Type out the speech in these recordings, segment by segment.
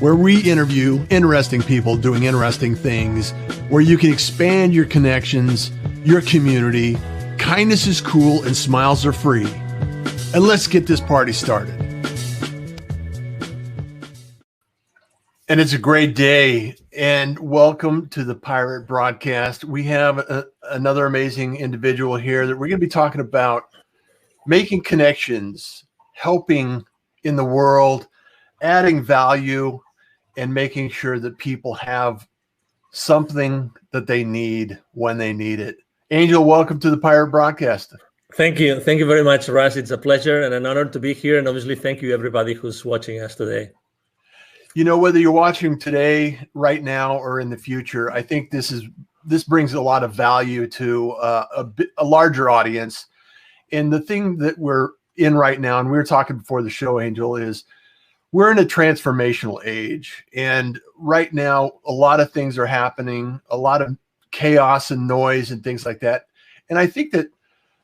where we interview interesting people doing interesting things, where you can expand your connections, your community. Kindness is cool and smiles are free. And let's get this party started. And it's a great day, and welcome to the Pirate Broadcast. We have another amazing individual here that we're going to be talking about making connections, helping in the world, adding value, and making sure that people have something that they need when they need it. Angel, welcome to the Pirate Broadcast. Thank you. Thank you very much, Russ. It's a pleasure and an honor to be here. And obviously, thank you, everybody who's watching us today. You know, whether you're watching today, right now, or in the future, I think this brings a lot of value to a larger audience. And the thing that we're in right now, and we were talking before the show, Angel, is we're in a transformational age. And right now, a lot of things are happening, a lot of chaos and noise and things like that. And I think that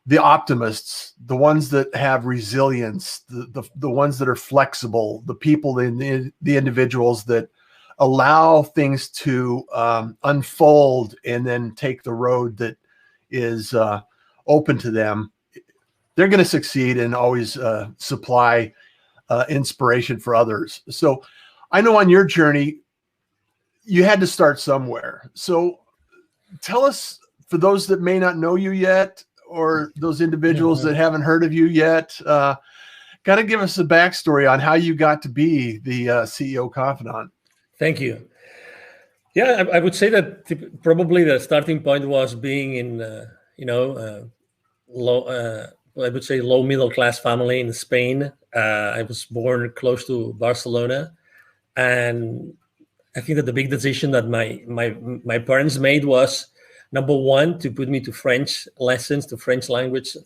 the optimists, the ones that have resilience, the ones that are flexible, the people, the individuals that allow things to unfold and then take the road that is open to them, they're going to succeed and always supply inspiration for others. So I know on your journey, you had to start somewhere. So tell us, for those that may not know you yet, or those individuals that haven't heard of you yet, got to give us a backstory on how you got to be the CEO Confidant. Thank you. Yeah, I would say that probably the starting point was being in, low middle class family in Spain. I was born close to Barcelona, and I think that the big decision that my parents made was, number one, to put me to French lessons, to French language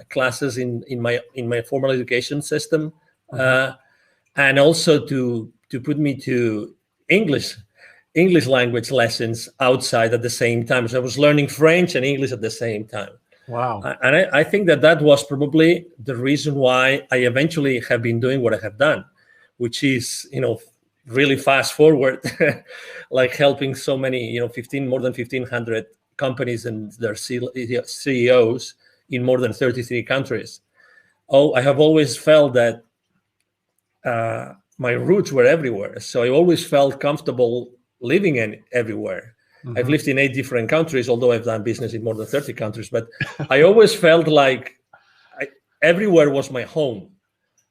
classes in my formal education system, and also to put me to English language lessons outside at the same time. So I was learning French and English at the same time. Wow. And I think that was probably the reason why I eventually have been doing what I have done, which is, really fast forward, like helping so many, more than 1,500 companies and their CEOs in more than 33 countries. I have always felt that my roots were everywhere. So I always felt comfortable living everywhere. Mm-hmm. I've lived in 8 different countries, although I've done business in more than 30 countries. But I always felt like everywhere was my home.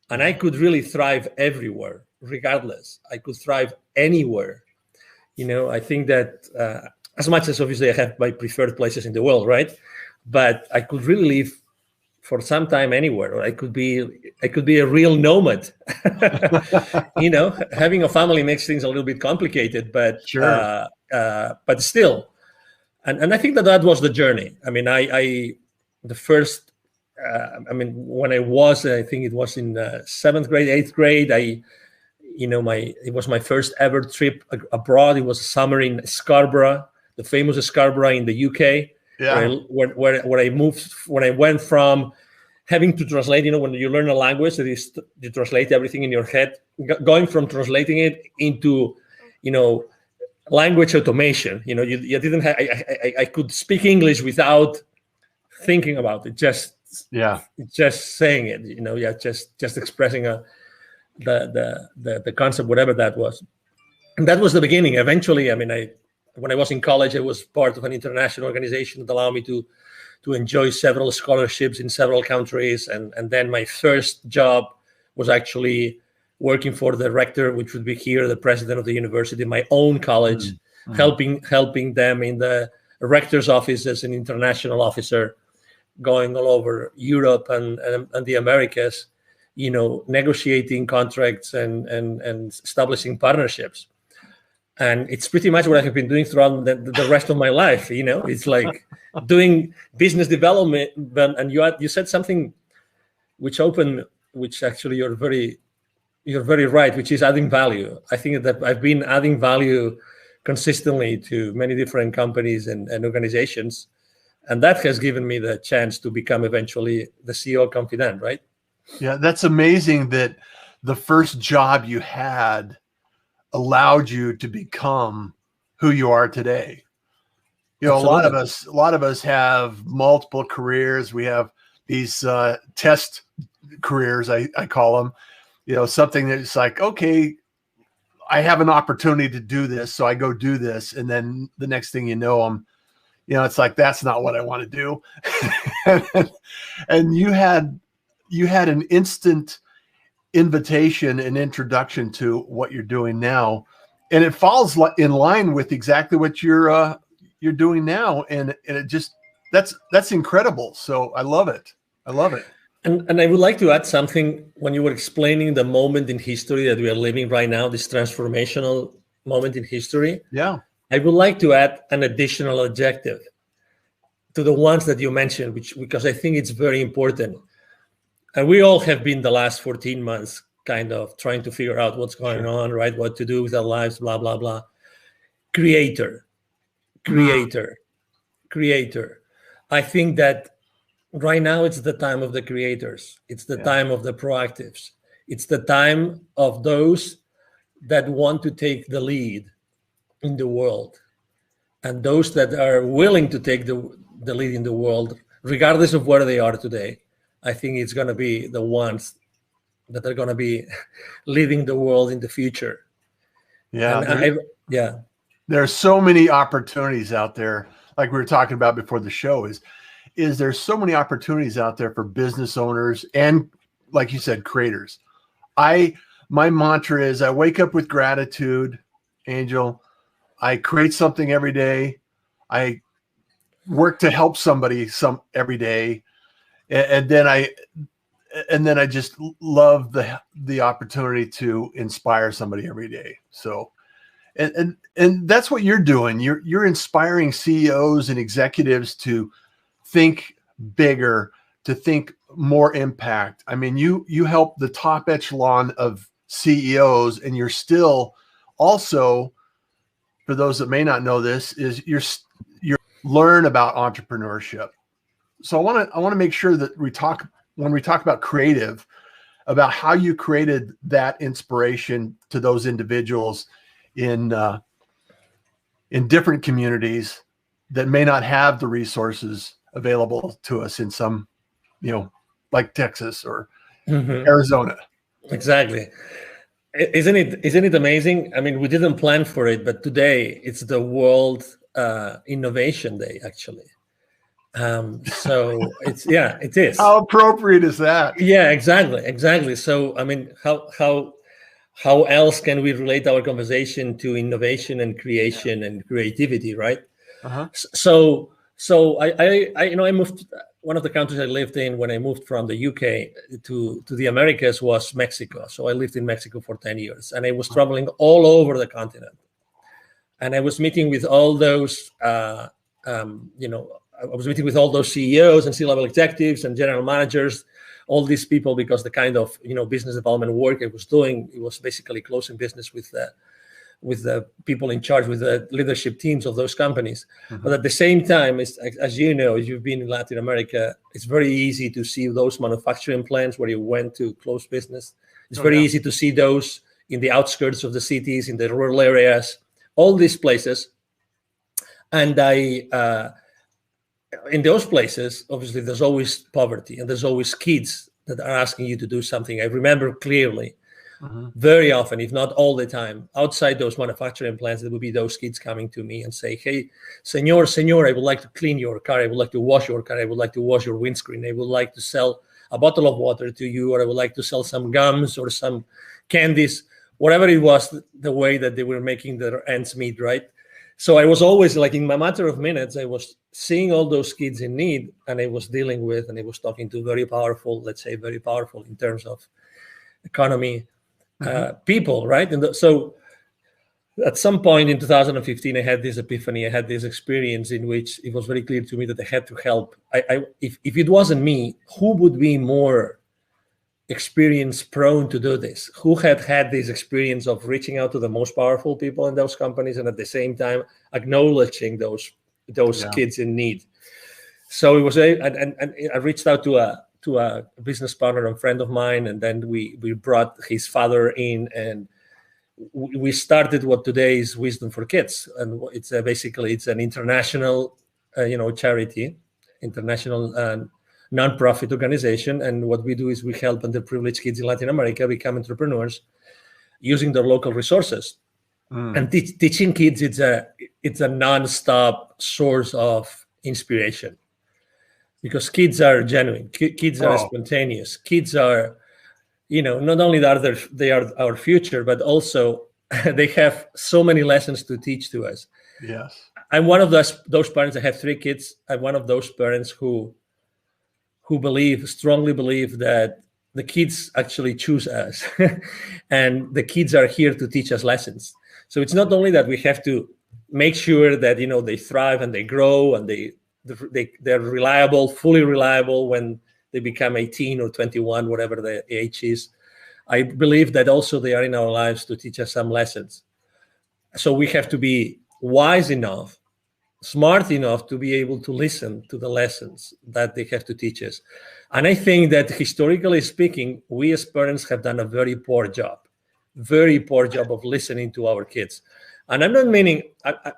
And I could really thrive everywhere, regardless. I could thrive anywhere. I think that as much as obviously I have my preferred places in the world, right? But I could really live for some time anywhere, or I could be a real nomad. Having a family makes things a little bit complicated, but sure. But still, and I think that was the journey. I mean, when I was, I think it was in 7th grade, 8th grade, it was my first ever trip abroad. It was a summer in Scarborough, the famous Scarborough in the UK, where I moved, when I went from having to translate, when you learn a language, that is, you translate everything in your head, going from translating it into, language automation. You didn't have, I could speak English without thinking about it, just saying it, just expressing the concept, whatever that was. And that was the beginning. Eventually, when I was in college, I was part of an international organization that allowed me to enjoy several scholarships in several countries. And then my first job was actually working for the rector, which would be here, the president of the university, my own college, helping them in the rector's office as an international officer, going all over Europe and the Americas, negotiating contracts and establishing partnerships. And it's pretty much what I have been doing throughout the rest of my life. It's like doing business development. And you said something which actually you're very right, which is adding value. I think that I've been adding value consistently to many different companies and organizations. And that has given me the chance to become eventually the CEO Confidant, right? Yeah, that's amazing that the first job you had allowed you to become who you are today. You know, Absolutely. a lot of us have multiple careers. We have these test careers, I call them. You know, something that's like, okay, I have an opportunity to do this, so I go do this, and then the next thing you know, it's like, that's not what I want to do. And you had an instant invitation and introduction to what you're doing now, and it falls in line with exactly what you're doing now, and it just that's incredible. So I love it. And I would like to add something when you were explaining the moment in history that we are living right now, this transformational moment in history. Yeah. I would like to add an additional adjective to the ones that you mentioned, because I think it's very important. And we all have been the last 14 months kind of trying to figure out what's going on, right? What to do with our lives, blah, blah, blah. Creator. I think that right now it's the time of the creators. It's the time of the proactives. It's the time of those that want to take the lead in the world, and those that are willing to take the lead in the world, regardless of where they are today. I think it's going to be the ones that are going to be leading the world in the future. Yeah. There are so many opportunities out there. Like we were talking about before the show, is there's so many opportunities out there for business owners and, like you said, creators. My mantra is I wake up with gratitude, Angel. I create something every day. I work to help somebody every day. And then I just love the opportunity to inspire somebody every day. So, and that's what you're doing. You're inspiring CEOs and executives to think bigger, to think more impact. I mean, you help the top echelon of CEOs, and you're still also, for those that may not know this, is you're learn about entrepreneurship. So I want to make sure that when we talk about creative, about how you created that inspiration to those individuals in different communities that may not have the resources available to us in some, like Texas or Arizona. Exactly. Isn't it amazing? I mean, we didn't plan for it, but today it's the World Innovation Day, actually. So it is. How appropriate is that? Yeah, exactly. So, I mean, how else can we relate our conversation to innovation and creation and creativity, right? Uh-huh. So I moved. One of the countries I lived in when I moved from the UK to the Americas was Mexico. So I lived in Mexico for 10 years, and I was traveling all over the continent. And I was meeting with all those, I was meeting with all those CEOs and C-level executives and general managers, all these people, because the kind of business development work I was doing, it was basically closing business with the people in charge, with the leadership teams of those companies. Mm-hmm. But at the same time, as you know, as you've been in Latin America, it's very easy to see those manufacturing plants where you went to close business. It's very easy to see those in the outskirts of the cities, in the rural areas, all these places. And in those places, obviously, there's always poverty, and there's always kids that are asking you to do something. I remember clearly, very often, if not all the time, outside those manufacturing plants, there would be those kids coming to me and say, "Hey, senor, I would like to clean your car. I would like to wash your car. I would like to wash your windscreen. I would like to sell a bottle of water to you, or I would like to sell some gums or some candies," whatever it was, the way that they were making their ends meet, right? So I was always, like, in a matter of minutes, I was seeing all those kids in need, and I was dealing with, and I was talking to very powerful in terms of economy, people, right? And so at some point in 2015, I had this epiphany. I had this experience in which it was very clear to me that I had to help. If it wasn't me, who would be more experience prone to do this? Who had this experience of reaching out to the most powerful people in those companies, and at the same time acknowledging those kids in need? So it was and I reached out to a business partner and friend of mine, and then we brought his father in, and we started what today is Wisdom for Kids, and it's basically it's an international, charity, international non-profit organization. And what we do is we help underprivileged kids in Latin America become entrepreneurs using their local resources. And teaching kids, it's a non-stop source of inspiration, because kids are genuine, kids are spontaneous, kids are, not only are they are our future, but also they have so many lessons to teach to us. Yes. I'm one of those parents. I have 3 kids. I'm one of those parents who strongly believe that the kids actually choose us and the kids are here to teach us lessons. So it's not only that we have to make sure that, they thrive and they grow and they're reliable, fully reliable when they become 18 or 21, whatever the age is. I believe that also they are in our lives to teach us some lessons. So we have to be wise enough, smart enough to be able to listen to the lessons that they have to teach us. And I think that historically speaking, we as parents have done a very poor job of listening to our kids. And I'm not meaning,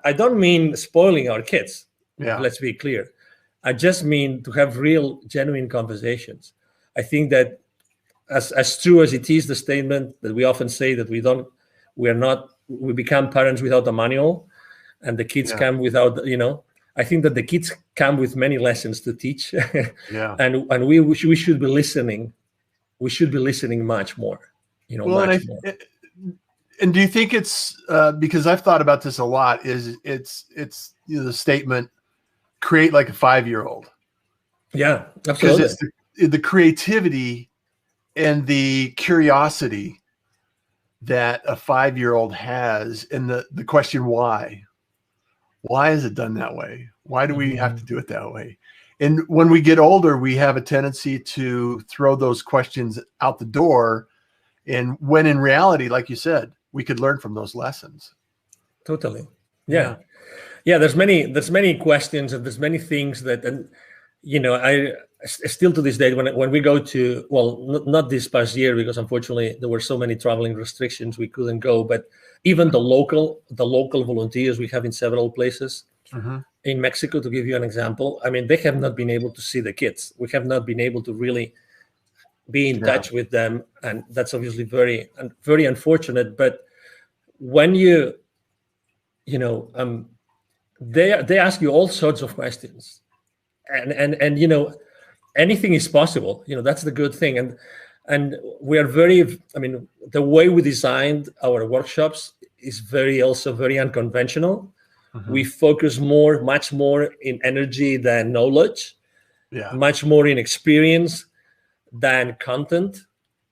I don't mean spoiling our kids. Yeah. Let's be clear. I just mean to have real, genuine conversations. I think that as true as it is, the statement that we often say that we become parents without a manual, and the kids come without, I think that the kids come with many lessons to teach. And we should be listening. We should be listening much more, much more. And do you think it's because I've thought about this a lot, it's the statement, create like a 5-year-old. Yeah, absolutely. Because it's the creativity and the curiosity that a 5-year-old has, and the question why is it done that way? Why do we have to do it that way? And when we get older, we have a tendency to throw those questions out the door, and when in reality, like you said, we could learn from those lessons. Totally. Yeah. There's many questions, and there's many things that, and I still to this day, when we go to, not this past year, because unfortunately there were so many traveling restrictions, we couldn't go, but even the local volunteers we have in several places in Mexico, to give you an example, I mean, they have not been able to see the kids. We have not been able to really be in touch with them, and that's obviously very, very unfortunate. But when they ask you all sorts of questions, and anything is possible. That's the good thing, and we are very. I mean, the way we designed our workshops is also very unconventional. We focus much more in energy than knowledge, much more in experience than content,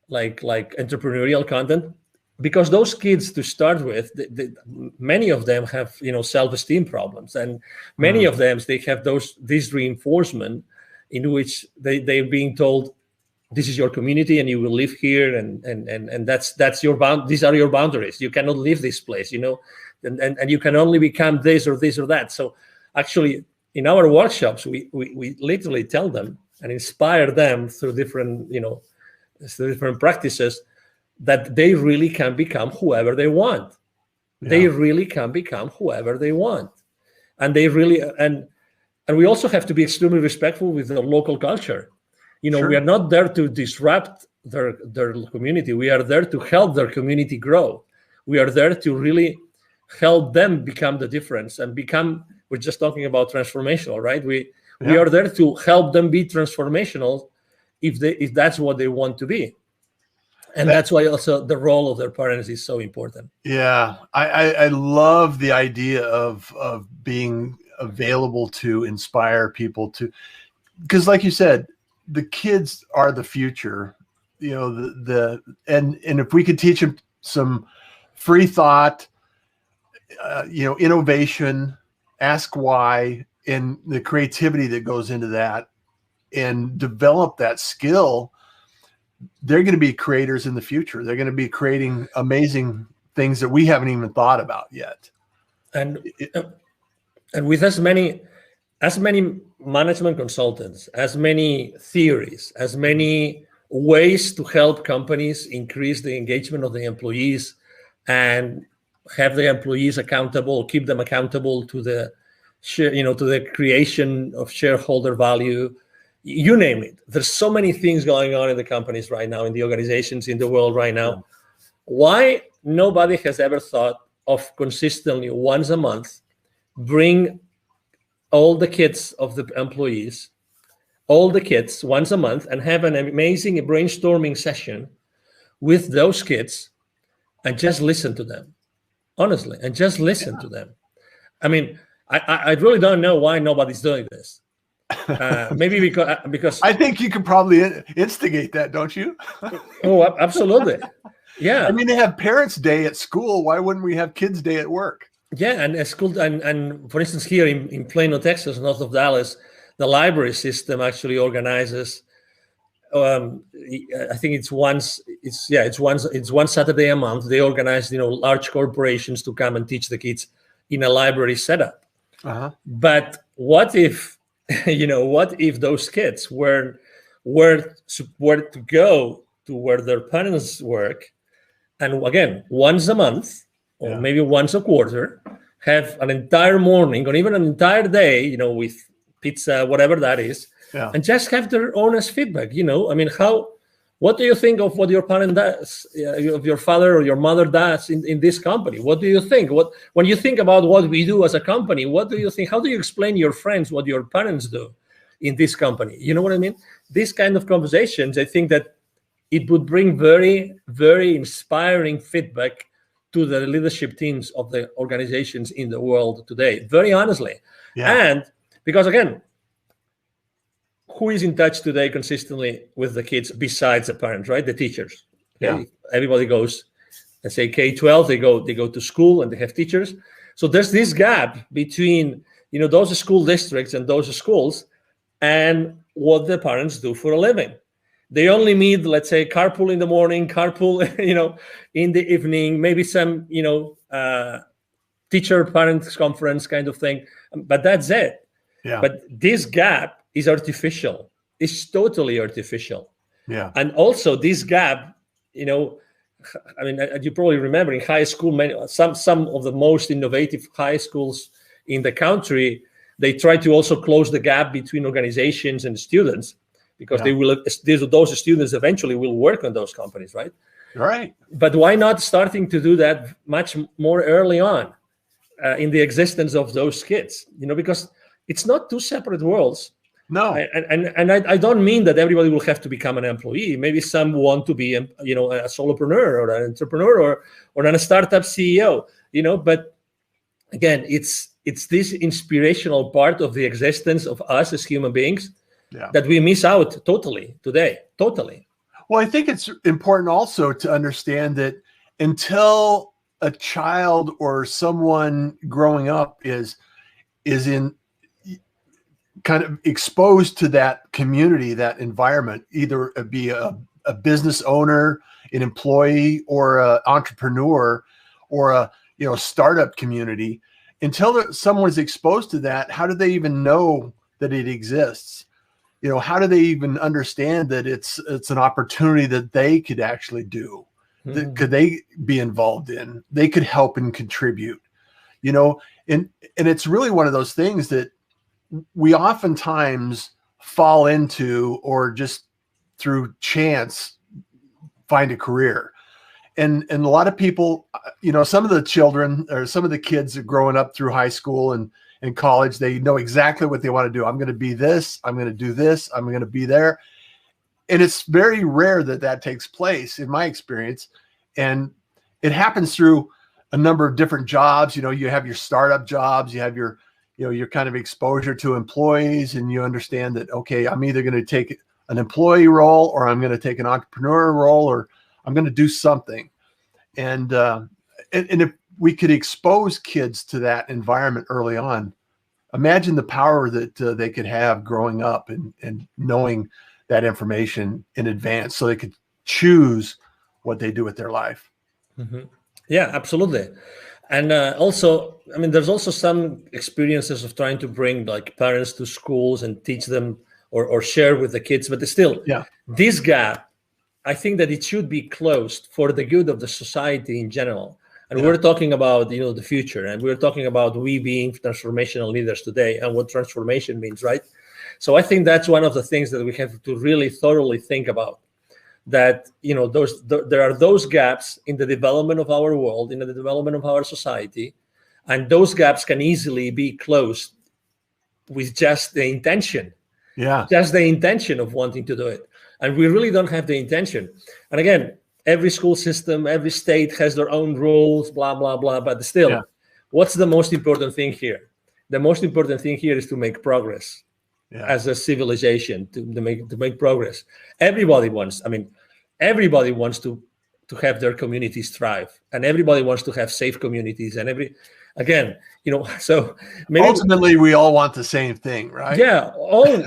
like entrepreneurial content, because those kids, to start with, many of them have self-esteem problems, and many of them, they have this reinforcement in which they're being told, this is your community and you will live here, and that's your these are your boundaries. You cannot leave this place, and you can only become this or this or that. So actually, in our workshops, we literally tell them and inspire them through different practices that they really can become whoever they want. They really can become whoever they want, and they really and we also have to be extremely respectful with the local culture. We are not there to disrupt their community. We are there to help their community grow. We are there to really help them become the difference and become. We're just talking about transformational, right? We are there to help them be transformational if that's what they want to be. And that's why also the role of their parents is so important. Yeah, I love the idea of being available to inspire people to, because like you said, the kids are the future. And if we could teach them some free thought, innovation, ask why, and the creativity that goes into that, and develop that skill, they're going to be creators in the future. They're going to be creating amazing things that we haven't even thought about yet. And with as many management consultants, as many theories, as many ways to help companies increase the engagement of the employees, and have the employees accountable, keep them accountable to the share, to the creation of shareholder value. You name it. There's so many things going on in the companies right now, in the organizations, in the world right now. Yeah. Why nobody has ever thought of consistently once a month bring all the kids of the employees, all the kids once a month, and have an amazing brainstorming session with those kids and just listen to them, honestly, and just listen to them. I mean, I really don't know why nobody's doing this. Maybe because I think you could probably instigate that, don't you? Oh, absolutely. Yeah. I mean, they have Parents' Day at school. Why wouldn't we have Kids' Day at work? Yeah, and at school, and for instance, here in Plano, Texas, north of Dallas, the library system actually organizes. I think it's one Saturday a month. They organize, large corporations to come and teach the kids in a library setup. Uh-huh. But what if, what if those kids were to go to where their parents work, and again, once a month or maybe once a quarter, have an entire morning or even an entire day, with pizza, whatever that is, and just have their honest feedback. I mean, what do you think of what your parent does, of your father or your mother does in this company? What do you think? When you think about what we do as a company, what do you think? How do you explain to your friends what your parents do in this company? You know what I mean? These kind of conversations, I think that it would bring very, very inspiring feedback to the leadership teams of the organizations in the world today, very honestly. Yeah. And because, again, who is in touch today consistently with the kids besides the parents, right? The teachers. Okay? Yeah. Everybody goes, let's say K-12, they go to school and they have teachers. So there's this gap between, those school districts and those schools and what the parents do for a living. They only meet, let's say, carpool in the morning, carpool, in the evening, maybe some, teacher parents conference kind of thing. But that's it. Yeah. But this gap is artificial. It's totally artificial. Yeah. And also this gap, you probably remember in high school, some of the most innovative high schools in the country, they try to also close the gap between organizations and students, because those students eventually will work on those companies, right? Right. But why not starting to do that much more early on in the existence of those kids? Because it's not two separate worlds. No. And I don't mean that everybody will have to become an employee. Maybe some want to be, a solopreneur or an entrepreneur or a startup CEO. But again, it's this inspirational part of the existence of us as human beings. Yeah. That we miss out totally today. Totally. Well, I think it's important also to understand that until a child or someone growing up is in kind of exposed to that community, that environment, either be a business owner, an employee, or an entrepreneur, or a startup community, until someone's exposed to that, how do they even know that it exists? How do they even understand that it's an opportunity that they could actually do, that could they be involved in, they could help and contribute, and it's really one of those things that we oftentimes fall into, or just through chance find a career. And a lot of people, some of the children or some of the kids are growing up through high school and college, they know exactly what they want to do. I'm going to be this, I'm going to do this, I'm going to be there. And it's very rare that takes place in my experience. And it happens through a number of different jobs. You have your startup jobs, you have your kind of exposure to employees, and you understand that, okay, I'm either going to take an employee role, or I'm going to take an entrepreneur role, or I'm going to do something. And if we could expose kids to that environment early on, imagine the power that they could have growing up and knowing that information in advance, so they could choose what they do with their life. Mm-hmm. Yeah, absolutely. And also, there's also some experiences of trying to bring parents to schools and teach them or share with the kids, but still, this gap, I think that it should be closed for the good of the society in general. And we're talking about, the future, and we're talking about we being transformational leaders today and what transformation means, right? So I think that's one of the things that we have to really thoroughly think about. That there are those gaps in the development of our world, in the development of our society, and those gaps can easily be closed with just the intention, just the intention of wanting to do it. And we really don't have the intention. And again, every school system, every state has their own rules, blah, blah, blah. But still, what's the most important thing here? The most important thing here is to make progress as a civilization, to make progress. Everybody wants to have their communities thrive, and everybody wants to have safe communities. And so maybe ultimately we all want the same thing, right? Yeah,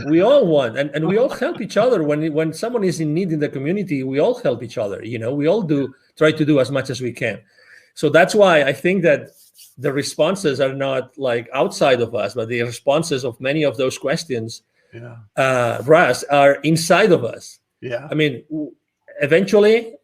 we all want, and we all help each other. When someone is in need in the community, we all help each other. We all try to do as much as we can. So that's why I think that the responses are not like outside of us, but the responses of many of those questions, Russ, are inside of us. Yeah. I mean, eventually,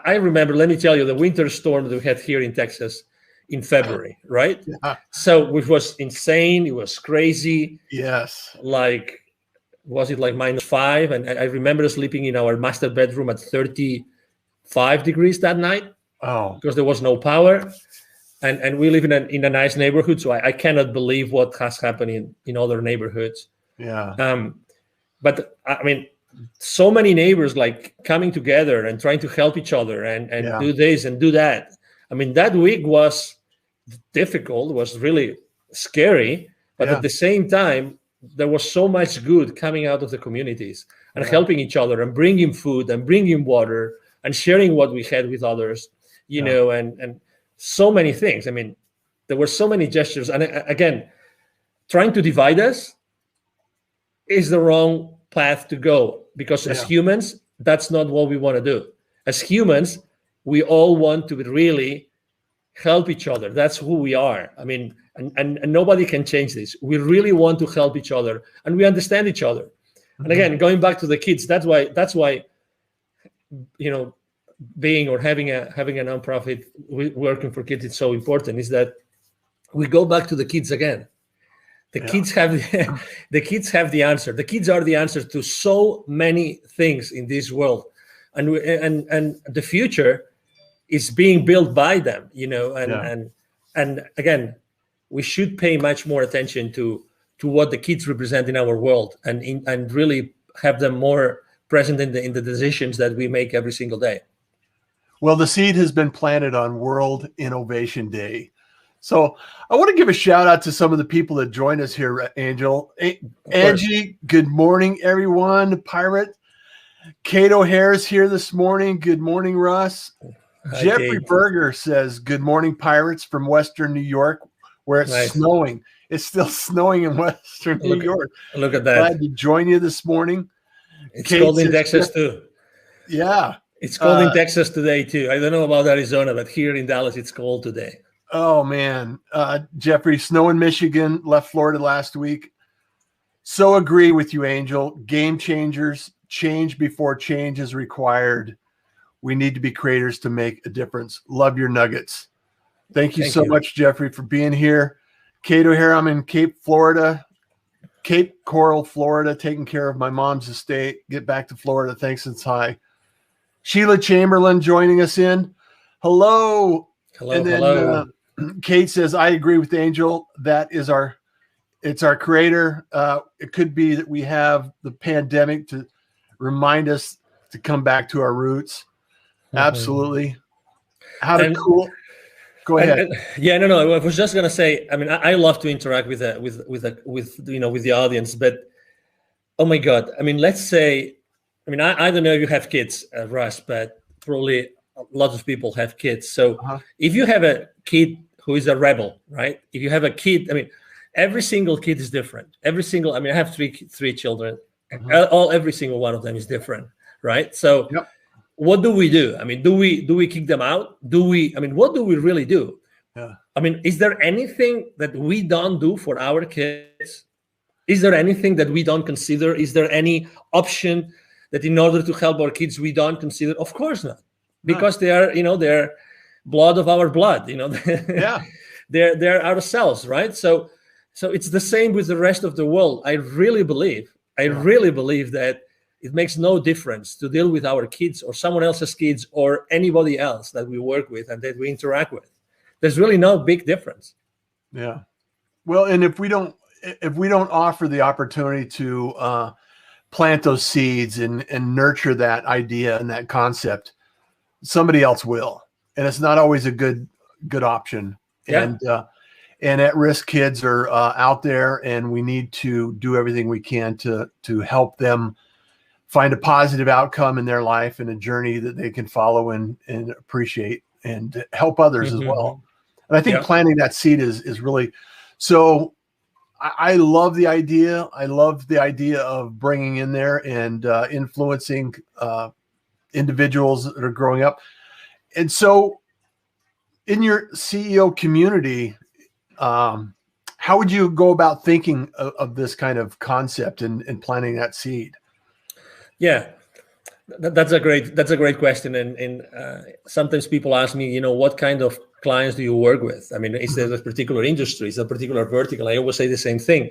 I remember, let me tell you, the winter storm that we had here in Texas in February, right? Yeah. So which was insane. It was crazy. Yes. Was it like -5? And I remember sleeping in our master bedroom at 35 degrees that night. Oh, because there was no power. And we live in a nice neighborhood, so I cannot believe what has happened in other neighborhoods. Yeah. But so many neighbors like coming together and trying to help each other and do this and do that. That week was difficult, was really scary, but at the same time, there was so much good coming out of the communities and helping each other and bringing food and bringing water and sharing what we had with others, and so many things. There were so many gestures. And again, trying to divide us is the wrong path to go, because as humans, that's not what we want to do. As humans, we all want to really help each other. That's who we are. And nobody can change this. We really want to help each other, and we understand each other. And again, going back to the kids, that's why being or having a nonprofit working for kids is so important, is that we go back to the kids again. The kids have the kids have the answer. The kids are the answer to so many things in this world, and the future is being built by them. And again, we should pay much more attention to what the kids represent in our world, and really have them more present in the decisions that we make every single day. Well, the seed has been planted on World Innovation Day. So I want to give a shout out to some of the people that joined us here, Angel. Angie, good morning, everyone. Pirate. Kate O'Hare's here this morning. Good morning, Russ. Hi, Jeffrey Kate. Berger says, good morning, Pirates, from Western New York, where it's snowing. It's still snowing in Western New York. Look at that. Glad to join you this morning. It's cold in Texas too. Yeah. It's cold in Texas today too. I don't know about Arizona, but here in Dallas, it's cold today. Oh, man. Jeffrey, snow in Michigan, left Florida last week. So agree with you, Angel. Game changers, change before change is required. We need to be creators to make a difference. Love your nuggets. Thank you so much, Jeffrey, for being here. Kate O'Hare, I'm in Cape Coral, Florida, taking care of my mom's estate. Get back to Florida. Thanks, it's high. Sheila Chamberlain joining us in. Hello. Hello. Kate says, I agree with Angel. It's our creator. It could be that we have the pandemic to remind us to come back to our roots. Absolutely. Go ahead. No. I was just gonna say. I love to interact with the audience, but oh my God. Let's say. I don't know if you have kids, Russ, but probably a lot of people have kids. So if you have a kid who is a rebel, right? If you have a kid, every single kid is different. I have three children. Every single one of them is different, right? So. Yep. What do we do? Do we kick them out? What do we really do? Yeah. Is there anything that we don't do for our kids? Is there anything that we don't consider? Is there any option that in order to help our kids we don't consider? Of course not, because they are blood of our blood. Yeah. They're ourselves, right? So it's the same with the rest of the world. I really believe that it makes no difference to deal with our kids or someone else's kids or anybody else that we work with and that we interact with. There's really no big difference. Yeah. Well, and if we don't offer the opportunity to plant those seeds and nurture that idea and that concept, somebody else will. And it's not always a good option. Yeah. And at-risk kids are out there, and we need to do everything we can to help them find a positive outcome in their life and a journey that they can follow and appreciate and help others as well. And I think planting that seed is really so. I love the idea. I love the idea of bringing in there and influencing individuals that are growing up. And so in your CEO community, how would you go about thinking of this kind of concept and planting that seed? Yeah, that's a great question. And sometimes people ask me, what kind of clients do you work with? I mean, is there a particular industry, is there a particular vertical? I always say the same thing.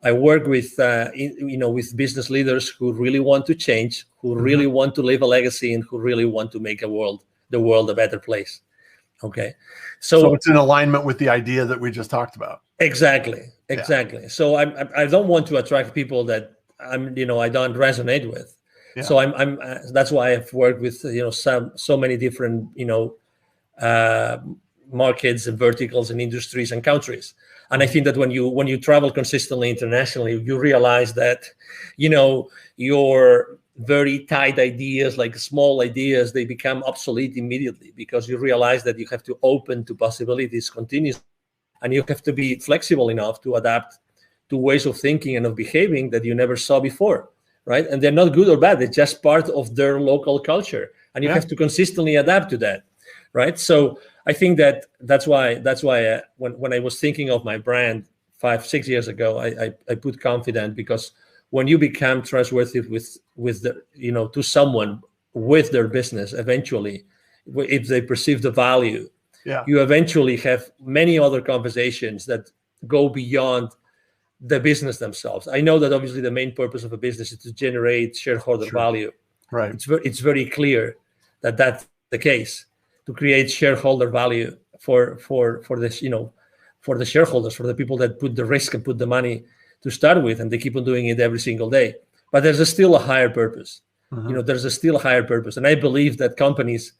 I work with, with business leaders who really want to change, who really want to leave a legacy, and who really want to make the world a better place. Okay. So it's in alignment with the idea that we just talked about. Exactly. Yeah. So I don't want to attract people that I don't resonate with. Yeah. So that's why I've worked with, so many different, markets and verticals and industries and countries. And I think that when you travel consistently internationally, you realize that, your very tight ideas, like small ideas, they become obsolete immediately because you realize that you have to open to possibilities continuously, and you have to be flexible enough to adapt to ways of thinking and of behaving that you never saw before, right? And they're not good or bad; they're just part of their local culture, and you have to consistently adapt to that, right? So I think that's why when I was thinking of my brand 5-6 years ago, I put Confidant, because when you become trustworthy with the, to someone with their business, eventually, if they perceive the value, you eventually have many other conversations that go beyond the business themselves. I know that obviously the main purpose of a business is to generate shareholder value. Right. It's very clear that that's the case, to create shareholder value for this, for the shareholders, for the people that put the risk and put the money to start with, and they keep on doing it every single day. But there's still a higher purpose. There's still a higher purpose. And I believe that companies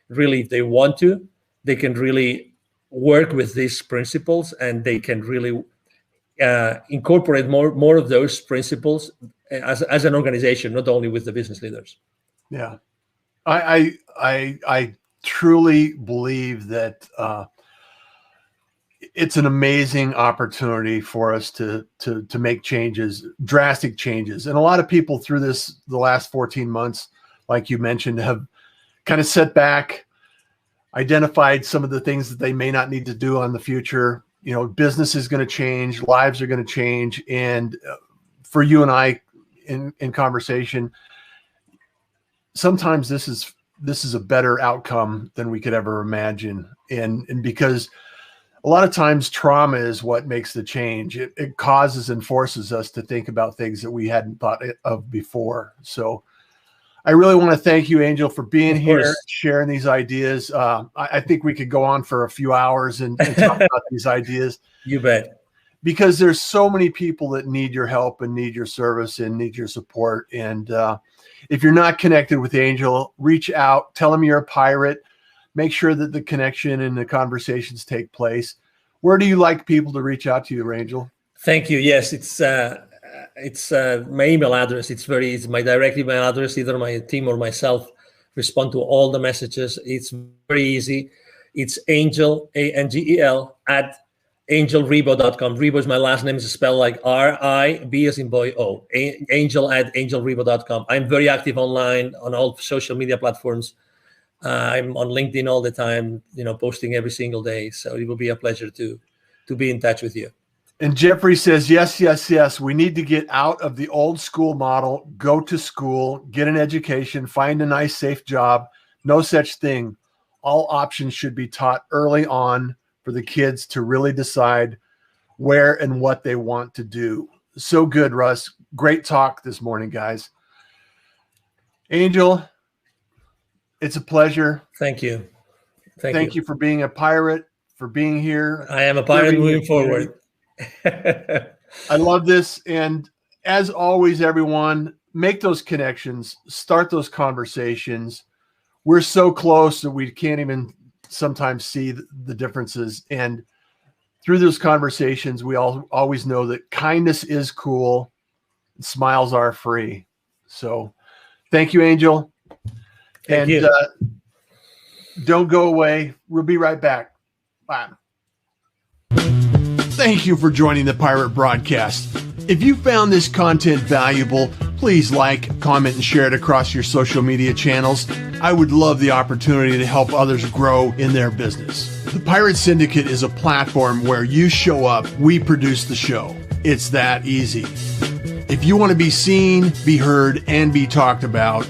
really, if they want to, they can really work with these principles, and they can really incorporate more of those principles as an organization, not only with the business leaders. Yeah. I truly believe that it's an amazing opportunity for us to make changes, drastic changes. And a lot of people through the last 14 months, like you mentioned, have kind of set back, identified some of the things that they may not need to do on the future. Business is going to change, lives are going to change. And for you and I in conversation, sometimes this is a better outcome than we could ever imagine. And because a lot of times trauma is what makes the change. It causes and forces us to think about things that we hadn't thought of before. So I really want to thank you, Angel, for being here, sharing these ideas. I think we could go on for a few hours and talk about these ideas. You bet. Because there's so many people that need your help and need your service and need your support. And if you're not connected with Angel, reach out, tell him you're a pirate. Make sure that the connection and the conversations take place. Where do you like people to reach out to you, Angel? Thank you. Yes, it's my email address. It's my direct email address. Either my team or myself respond to all the messages. It's very easy. It's Angel, ANGEL, at angelribo.com. Ribo is my last name. It's spelled like R-I-B as in boy O. Angel at angelribo.com. I'm very active online on all social media platforms. I'm on LinkedIn all the time, posting every single day. So it will be a pleasure to be in touch with you. And Jeffrey says, yes. We need to get out of the old school model, go to school, get an education, find a nice, safe job. No such thing. all options should be taught early on for the kids to really decide where and what they want to do. So good, Russ. Great talk this morning, guys. Angel, it's a pleasure. Thank you. Thank you for being a pirate, for being here. I am a pirate moving forward. I love this. And as always, everyone, make those connections, start those conversations. We're so close that we can't even sometimes see the differences. And through those conversations, we always know that kindness is cool. And smiles are free. So thank you, Angel. Thank you. Don't go away. We'll be right back. Bye. Thank you for joining the Pirate Broadcast. If you found this content valuable, please like, comment, and share it across your social media channels. I would love the opportunity to help others grow in their business. The Pirate Syndicate is a platform where you show up, we produce the show. It's that easy. If you want to be seen, be heard, and be talked about,